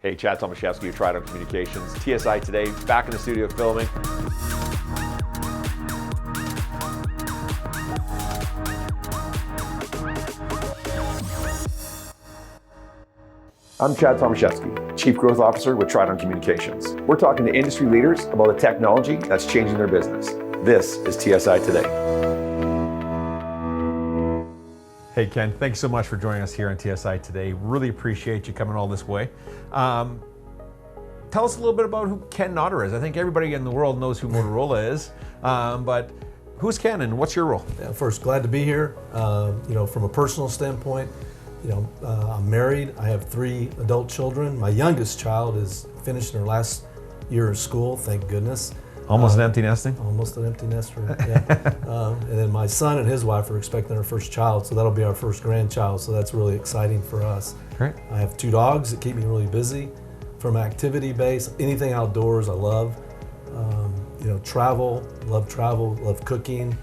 Hey, Chad Tomaschefski of Tridon Communications, TSI Today, back in the studio filming. I'm Chad Tomaschefski, Chief Growth Officer with Tridon Communications. We're talking to industry leaders about the technology that's changing their business. This is TSI Today. Hey Ken, thanks so much for joining us here on TSI Today. Really appreciate you coming all this way. Tell us a little bit about who Ken Notter is. I think everybody in the world knows who Motorola is, but who's Ken and what's your role? Yeah, first, glad to be here. From a personal standpoint, I'm married. I have 3 adult children. My youngest child is finishing her last year of school, thank goodness. Almost an empty nesting? Almost an empty nester, yeah. And then my son and his wife are expecting their first child, so that'll be our first grandchild, so that's really exciting for us. Great. I have 2 dogs that keep me really busy. From activity base, anything outdoors I love. Travel, love cooking.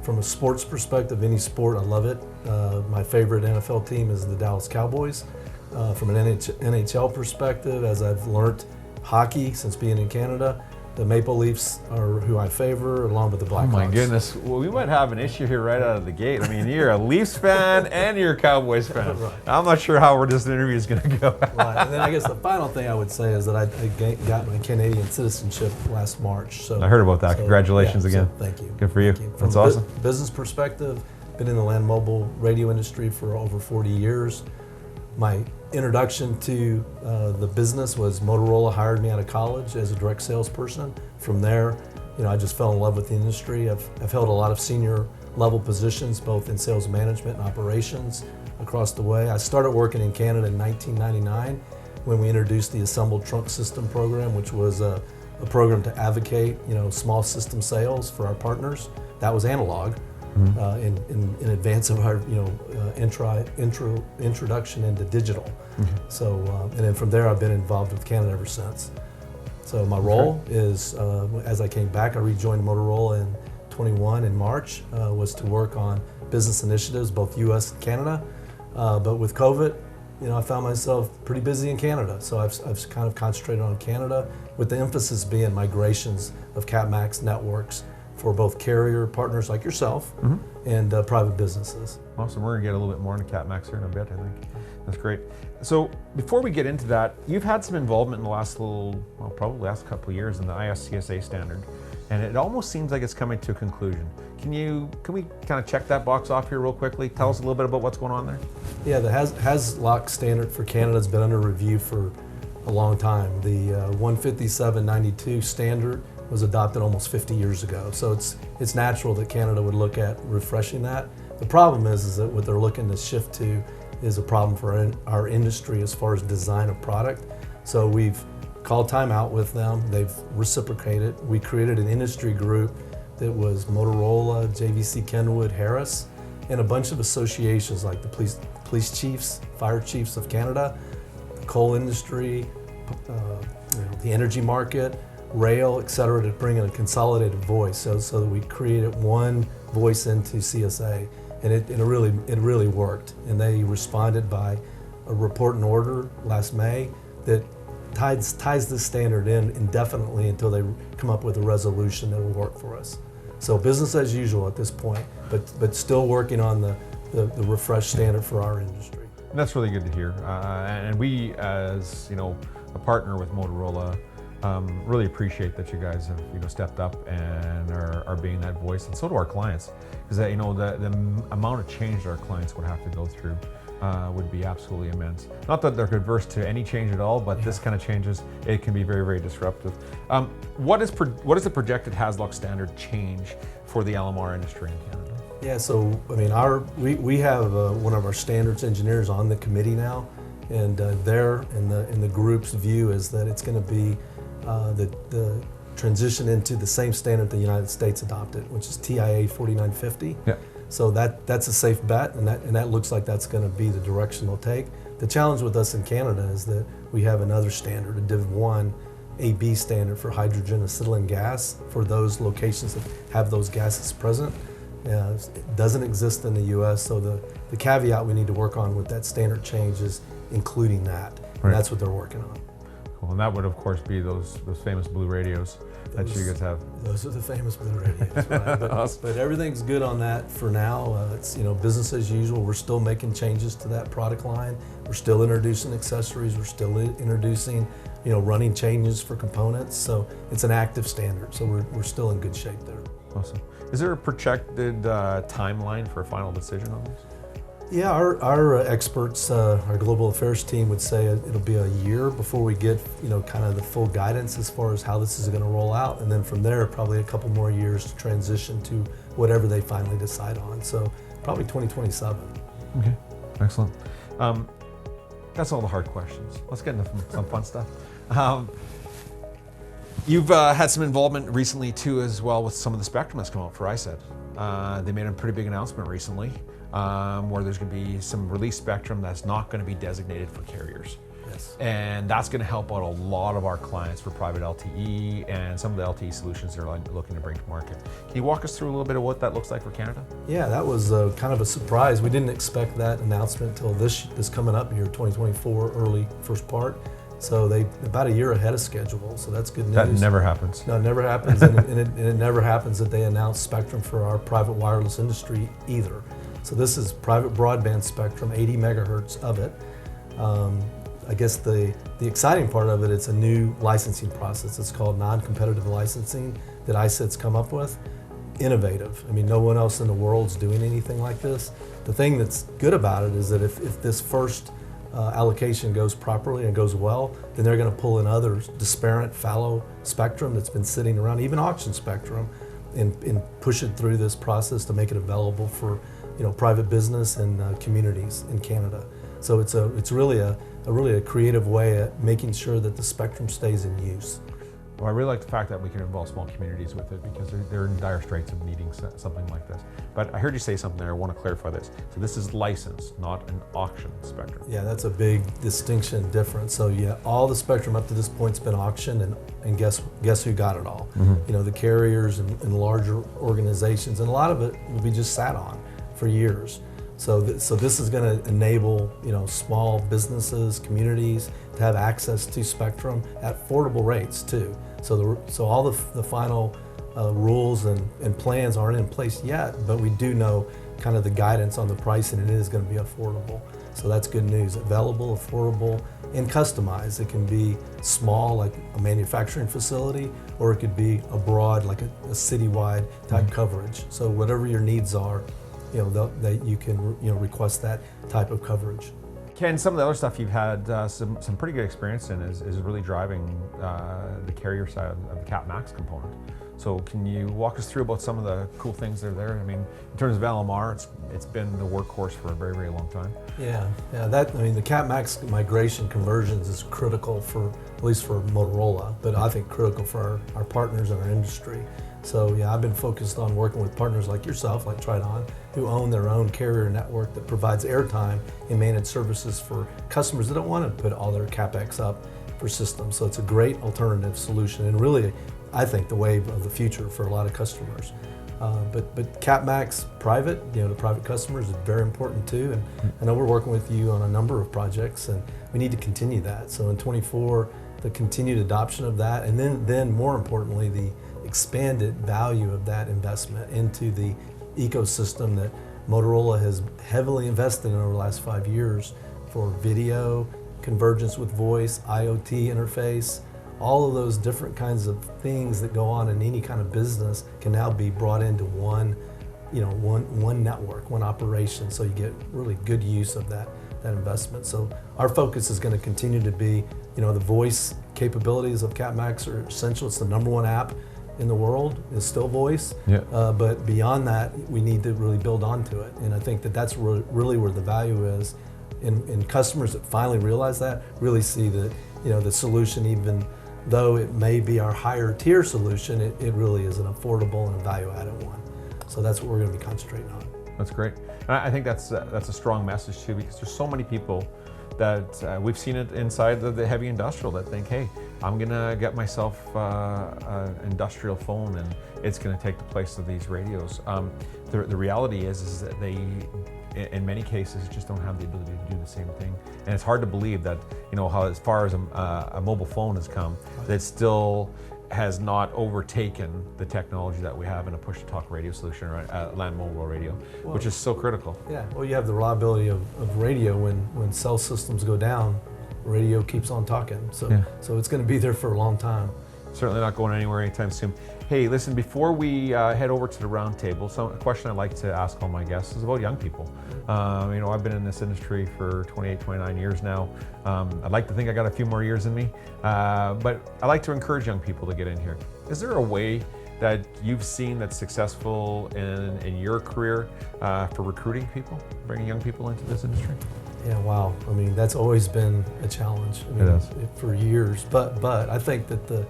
From a sports perspective, any sport, I love it. My favorite NFL team is the Dallas Cowboys. From an NHL perspective, as I've learned hockey since being in Canada, the Maple Leafs are who I favor, along with the Blackhawks. Oh my goodness, well, we might have an issue here right out of the gate. I mean, you're a Leafs fan and you're a Cowboys fan. Right. I'm not sure how this interview is going to go. Right, and then I guess the final thing I would say is that I got my Canadian citizenship last March. So I heard about that. Congratulations again. So thank you. Good for you. From That's a awesome. Business perspective, been in the land mobile radio industry for over 40 years. My introduction to the business was Motorola hired me out of college as a direct salesperson. From there, I just fell in love with the industry. I've held a lot of senior level positions, both in sales management and operations across the way. I started working in Canada in 1999 when we introduced the Assembled Trunk System program, which was a program to advocate, small system sales for our partners. That was analog. In advance of our introduction into digital. So and then from there I've been involved with Canada ever since. So my role is, as I came back, I rejoined Motorola in 21 in March, was to work on business initiatives, both US and Canada. But with COVID, I found myself pretty busy in Canada. So I've kind of concentrated on Canada, with the emphasis being migrations of CMax networks for both carrier partners like yourself and private businesses. Awesome. We're going to get a little bit more into CMax here in a bit, I think. That's great. So before we get into that, you've had some involvement in the last probably last couple of years in the ISCSA standard, and it almost seems like it's coming to a conclusion. Can we kind of check that box off here real quickly? Tell us a little bit about what's going on there. Yeah, the Hazloc standard for Canada has been under review for a long time. The 15792 standard was adopted almost 50 years ago. So it's natural that Canada would look at refreshing that. The problem is that what they're looking to shift to is a problem for our industry as far as design of product. So we've called time out with them. They've reciprocated. We created an industry group that was Motorola, JVC Kenwood, Harris, and a bunch of associations like the police chiefs, fire chiefs of Canada, the coal industry, the energy market, rail, et cetera, to bring in a consolidated voice so that we created one voice into CSA. And it really worked. And they responded by a report and order last May that ties this standard in indefinitely until they come up with a resolution that will work for us. So business as usual at this point, but still working on the refreshed standard for our industry. And that's really good to hear. And we, as a partner with Motorola, really appreciate that you guys have stepped up and are being that voice, and so do our clients, because the amount of change that our clients would have to go through would be absolutely immense. Not that they're adverse to any change at all, but this kind of changes, it can be very, very disruptive. What is the projected Hazloc standard change for the LMR industry in Canada? Yeah, so we have one of our standards engineers on the committee now, and there in the group's view is that it's going to be the transition into the same standard the United States adopted, which is TIA 4950. Yeah. So that's a safe bet, and that looks like that's going to be the direction they'll take. The challenge with us in Canada is that we have another standard, a Div 1 AB standard for hydrogen acetylene gas for those locations that have those gases present. It doesn't exist in the US, so the the caveat we need to work on with that standard change is including that. Right. And that's what they're working on. Cool. And that would, of course, be those famous blue radios that you guys have. Those are the famous blue radios, right? But, Awesome. but everything's good on that for now. It's business as usual. We're still making changes to that product line. We're still introducing accessories. We're still introducing running changes for components. So it's an active standard. So we're still in good shape there. Awesome. Is there a projected timeline for a final decision on this? Yeah, our experts, our global affairs team would say it'll be a year before we get, kind of the full guidance as far as how this is going to roll out. And then from there, probably a couple more years to transition to whatever they finally decide on. So probably 2027. Okay, excellent. That's all the hard questions. Let's get into some fun stuff. You've had some involvement recently too as well with some of the spectrum that's come out for ISED. They made a pretty big announcement recently where there's going to be some release spectrum that's not going to be designated for carriers. Yes. And that's going to help out a lot of our clients for private LTE and some of the LTE solutions they're looking to bring to market. Can you walk us through a little bit of what that looks like for Canada? Yeah, that was kind of a surprise. We didn't expect that announcement until this coming up year, 2024, early first part. So they about a year ahead of schedule, so that's good news. That never happens. No, it never happens, and it never happens that they announce spectrum for our private wireless industry either. So this is private broadband spectrum, 80 megahertz of it. I guess the exciting part of it, it's a new licensing process. It's called non-competitive licensing that ISED's come up with. Innovative. I mean, no one else in the world's doing anything like this. The thing that's good about it is that if this first allocation goes properly and goes well, then they're going to pull in other disparate fallow spectrum that's been sitting around, even auction spectrum, and push it through this process to make it available for private business and communities in Canada. So it's really a creative way at making sure that the spectrum stays in use. Well, I really like the fact that we can involve small communities with it because they're in dire straits of needing something like this. But I heard you say something there, I want to clarify this. So this is licensed, not an auction spectrum. Yeah, that's a big distinction difference. So yeah, all the spectrum up to this point's been auctioned, and guess who got it all? Mm-hmm. The carriers and larger organizations, and a lot of it will be just sat on for years. So this is going to enable small businesses, communities to have access to spectrum at affordable rates too. So all the final rules and plans aren't in place yet, but we do know kind of the guidance on the pricing, and it is going to be affordable. So that's good news. Available, affordable, and customized. It can be small, like a manufacturing facility, or it could be a broad, like a citywide type coverage. So whatever your needs are, that you can request that type of coverage. Ken, some of the other stuff you've had some pretty good experience in is really driving the carrier side of the CapMax component. So can you walk us through about some of the cool things that are there? I mean, in terms of LMR, it's been the workhorse for a very, very long time. Yeah. The CapMax migration conversions is critical at least for Motorola, but I think critical for our partners in our industry. So yeah, I've been focused on working with partners like yourself, like Tridon, who own their own carrier network that provides airtime and managed services for customers that don't want to put all their CapEx up for systems. So it's a great alternative solution, and really, I think, the wave of the future for a lot of customers. But CapMax private, the private customers is very important too. And I know we're working with you on a number of projects, and we need to continue that. So in 24, the continued adoption of that, and then more importantly, the expanded value of that investment into the ecosystem that Motorola has heavily invested in over the last 5 years for video, convergence with voice, IoT interface. All of those different kinds of things that go on in any kind of business can now be brought into one network, one operation, so you get really good use of that investment. So our focus is going to continue to be, the voice capabilities of CapMax are essential. It's the #1 app in the world is still voice, yeah. But beyond that, we need to really build onto it. And I think that's really where the value is. And customers that finally realize that really see that, the solution, even though it may be our higher tier solution, it really is an affordable and a value-added one. So that's what we're going to be concentrating on. That's great. And I think that's a strong message too, because there's so many people that we've seen it inside the heavy industrial that think, hey, I'm gonna get myself an industrial phone, and it's gonna take the place of these radios. The reality is that they, in many cases, just don't have the ability to do the same thing. And it's hard to believe that, how as far as a mobile phone has come, that still has not overtaken the technology that we have in a push-to-talk radio solution or land mobile radio, which is so critical. Yeah, well, you have the reliability of radio when cell systems go down, radio keeps on talking. So it's going to be there for a long time. Certainly not going anywhere anytime soon. Hey, listen, before we head over to the roundtable, a question I'd like to ask all my guests is about young people. I've been in this industry for 28, 29 years now. I'd like to think I got a few more years in me, but I like to encourage young people to get in here. Is there a way that you've seen that's successful in your career for recruiting people, bringing young people into this industry? Yeah, wow. I mean, that's always been a challenge. It is. For years. But I think that the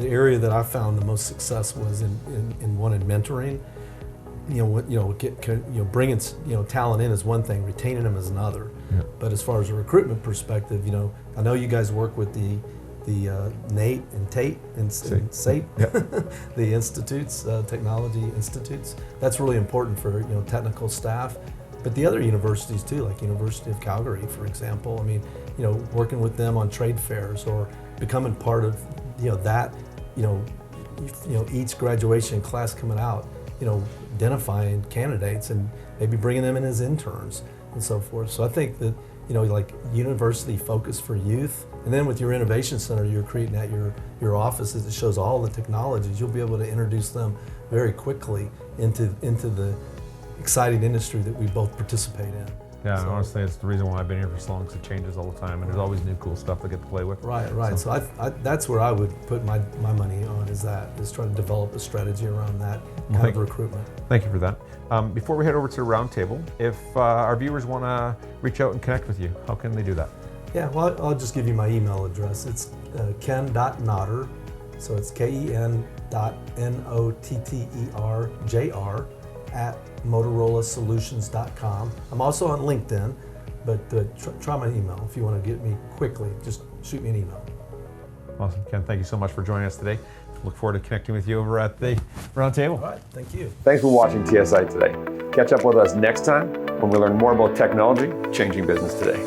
area that I found the most success was in mentoring. Bringing talent in is one thing, retaining them is another. Yeah. But as far as a recruitment perspective, I know you guys work with the NATE and TATE and SATE, Yep. the institutes, technology institutes. That's really important for technical staff. But the other universities too, like University of Calgary, for example. I mean, working with them on trade fairs or becoming part of that, each graduation class coming out, identifying candidates and maybe bringing them in as interns and so forth. So I think that like university focus for youth, and then with your innovation center you're creating at your offices, it shows all the technologies. You'll be able to introduce them very quickly into the exciting industry that we both participate in. Yeah, so, honestly, it's the reason why I've been here for so long, because it changes all the time, and there's always new cool stuff to get to play with. Right. So I that's where I would put my money on, is trying to develop a strategy around that kind of recruitment. Thank you for that. Before we head over to the roundtable, if our viewers want to reach out and connect with you, how can they do that? Yeah, well, I'll just give you my email address. It's ken.notter, so it's ken.notterjr @motorolasolutions.com. I'm also on LinkedIn, but try my email if you want to get me quickly. Just shoot me an email. Awesome, Ken. Thank you so much for joining us today. Look forward to connecting with you over at the roundtable. All right, thank you. Thanks for watching TSI Today. Catch up with us next time when we learn more about technology changing business today.